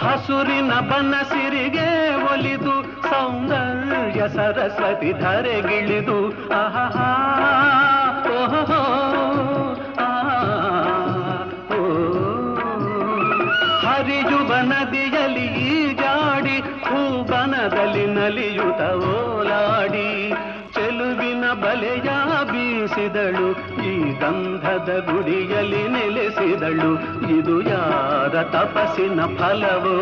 ಹಸುರಿನ ಬನಸಿರಿಗೆ ಒಲಿದು ಸೌಂದರ್ಯ ಸರಸ್ವತಿ ಧರೆಗಿಳಿದು ಆಹಾ ಓಹೋ ಹರಿಯುವ ನದಿಯಲ್ಲಿ ಈಜಾಡಿ ಹೂಬನದಲ್ಲಿ ನಲಿಯುತ ಓಲಾಡಿ ಚೆಲುವಿನ ಬಲೆಯ ಬೀಸಿದಳು ಈ ಗಂಧದ ಗುಡಿಯಲ್ಲಿ ನೆಲೆಸಿದಳು ಇದು ಯಾರ ತಪಸ್ಸಿನ ಫಲವೋ